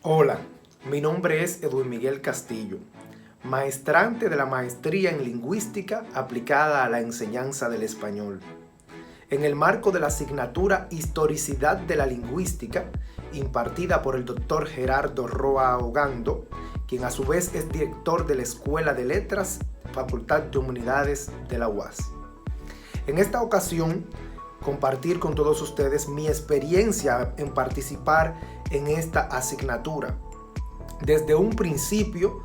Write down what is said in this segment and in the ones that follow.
Hola, mi nombre es Edwin Miguel Castillo, maestrante de la Maestría en Lingüística aplicada a la enseñanza del español. En el marco de la asignatura Historicidad de la Lingüística, impartida por el doctor Gerardo Roa Ogando, quien a su vez es director de la Escuela de Letras, Facultad de Humanidades de la UAS. En esta ocasión, compartir con todos ustedes mi experiencia en participar en esta asignatura. Desde un principio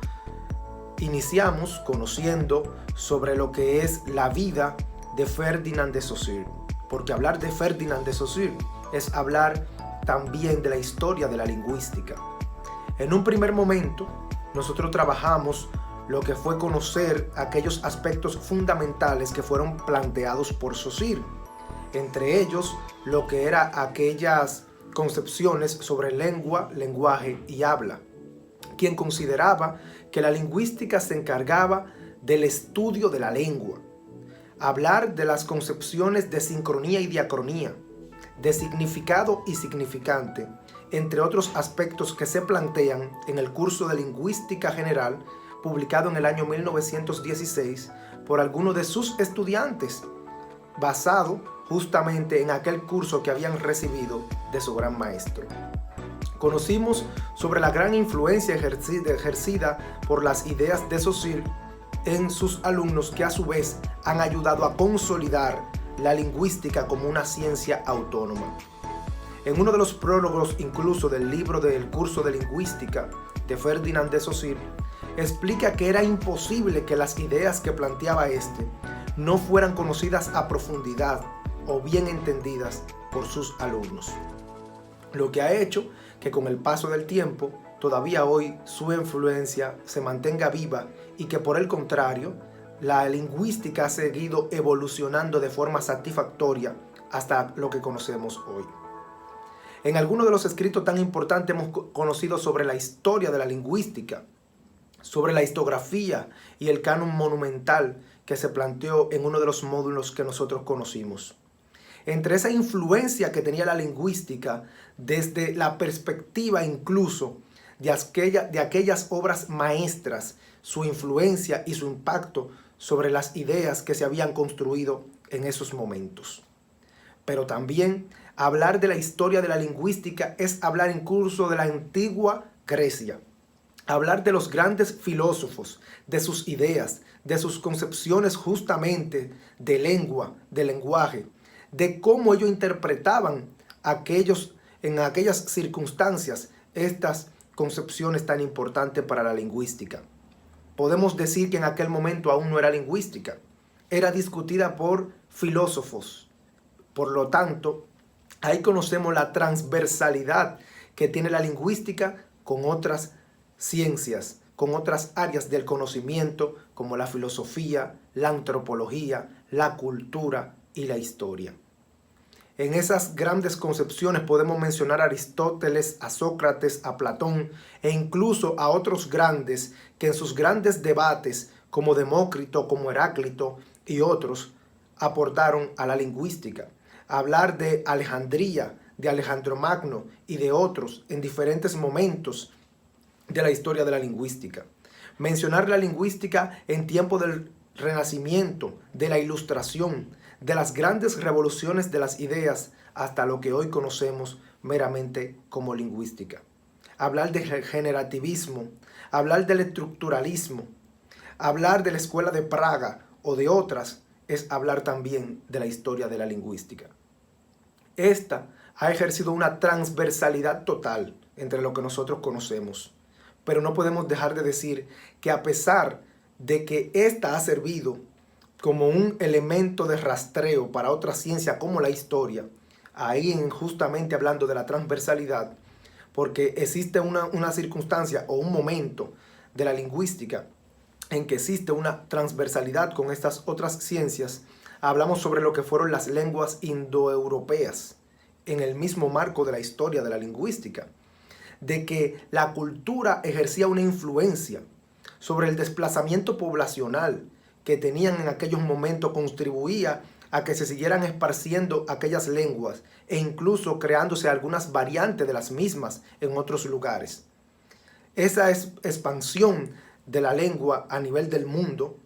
iniciamos conociendo sobre lo que es la vida de Ferdinand de Saussure, porque hablar de Ferdinand de Saussure es hablar también de la historia de la lingüística. En un primer momento, nosotros trabajamos lo que fue conocer aquellos aspectos fundamentales que fueron planteados por Saussure, entre ellos lo que eran aquellas concepciones sobre lengua, lenguaje y habla, quien consideraba que la lingüística se encargaba del estudio de la lengua, hablar de las concepciones de sincronía y diacronía, de significado y significante, entre otros aspectos que se plantean en el curso de Lingüística General, publicado en el año 1916 por algunos de sus estudiantes, basado justamente en aquel curso que habían recibido de su gran maestro. Conocimos sobre la gran influencia ejercida por las ideas de Saussure en sus alumnos, que a su vez han ayudado a consolidar la lingüística como una ciencia autónoma. En uno de los prólogos incluso del libro del curso de lingüística de Ferdinand de Saussure, explica que era imposible que las ideas que planteaba este no fueran conocidas a profundidad o bien entendidas por sus alumnos. Lo que ha hecho que con el paso del tiempo, todavía hoy su influencia se mantenga viva y que por el contrario, la lingüística ha seguido evolucionando de forma satisfactoria hasta lo que conocemos hoy. En algunos de los escritos tan importantes hemos conocido sobre la historia de la lingüística, sobre la historiografía y el canon monumental que se planteó en uno de los módulos que nosotros conocimos. Entre esa influencia que tenía la lingüística desde la perspectiva incluso de aquellas obras maestras, su influencia y su impacto sobre las ideas que se habían construido en esos momentos. Pero también hablar de la historia de la lingüística es hablar incluso de la antigua Grecia. Hablar de los grandes filósofos, de sus ideas, de sus concepciones justamente de lengua, de lenguaje, de cómo ellos interpretaban en aquellas circunstancias estas concepciones tan importantes para la lingüística. Podemos decir que en aquel momento aún no era lingüística, era discutida por filósofos. Por lo tanto, ahí conocemos la transversalidad que tiene la lingüística con otras ciencias, con otras áreas del conocimiento como la filosofía, la antropología, la cultura y la historia. En esas grandes concepciones podemos mencionar a Aristóteles, a Sócrates, a Platón e incluso a otros grandes que en sus grandes debates como Demócrito, como Heráclito y otros aportaron a la lingüística. Hablar de Alejandría, de Alejandro Magno y de otros en diferentes momentos de la historia de la lingüística. Mencionar la lingüística en tiempo del Renacimiento, de la Ilustración, de las grandes revoluciones de las ideas hasta lo que hoy conocemos meramente como lingüística. Hablar de generativismo, hablar del estructuralismo, hablar de la Escuela de Praga o de otras es hablar también de la historia de la lingüística. Esta ha ejercido una transversalidad total entre lo que nosotros conocemos. Pero no podemos dejar de decir que a pesar de que esta ha servido como un elemento de rastreo para otra ciencia como la historia, ahí justamente hablando de la transversalidad, porque existe una circunstancia o un momento de la lingüística en que existe una transversalidad con estas otras ciencias, hablamos sobre lo que fueron las lenguas indoeuropeas en el mismo marco de la historia de la lingüística, de que la cultura ejercía una influencia sobre el desplazamiento poblacional que tenían en aquellos momentos, contribuía a que se siguieran esparciendo aquellas lenguas e incluso creándose algunas variantes de las mismas en otros lugares. Esa expansión de la lengua a nivel del mundo,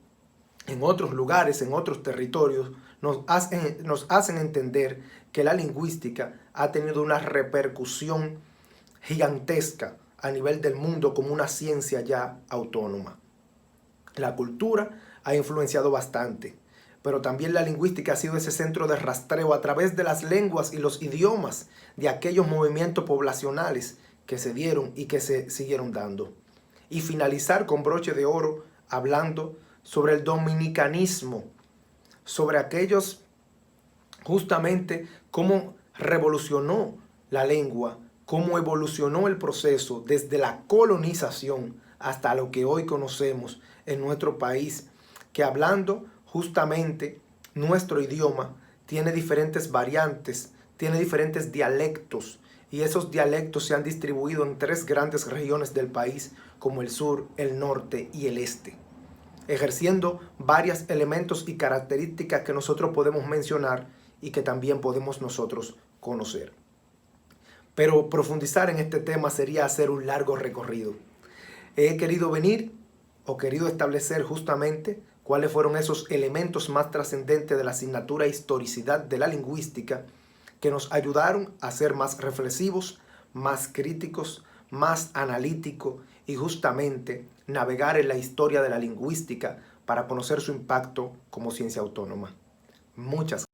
en otros lugares, en otros territorios, nos hacen entender que la lingüística ha tenido una repercusión gigantesca a nivel del mundo como una ciencia ya autónoma. La cultura ha influenciado bastante, pero también la lingüística ha sido ese centro de rastreo a través de las lenguas y los idiomas de aquellos movimientos poblacionales que se dieron y que se siguieron dando. Y finalizar con broche de oro hablando sobre el dominicanismo, sobre aquellos justamente cómo revolucionó la lengua, cómo evolucionó el proceso desde la colonización hasta lo que hoy conocemos en nuestro país, que hablando justamente nuestro idioma tiene diferentes variantes, tiene diferentes dialectos, y esos dialectos se han distribuido en 3 grandes regiones del país, como el sur, el norte y el este, ejerciendo varios elementos y características que nosotros podemos mencionar y que también podemos nosotros conocer. Pero profundizar en este tema sería hacer un largo recorrido. He querido venir o querido establecer justamente cuáles fueron esos elementos más trascendentes de la asignatura historicidad de la lingüística que nos ayudaron a ser más reflexivos, más críticos, más analíticos y justamente navegar en la historia de la lingüística para conocer su impacto como ciencia autónoma. Muchas gracias.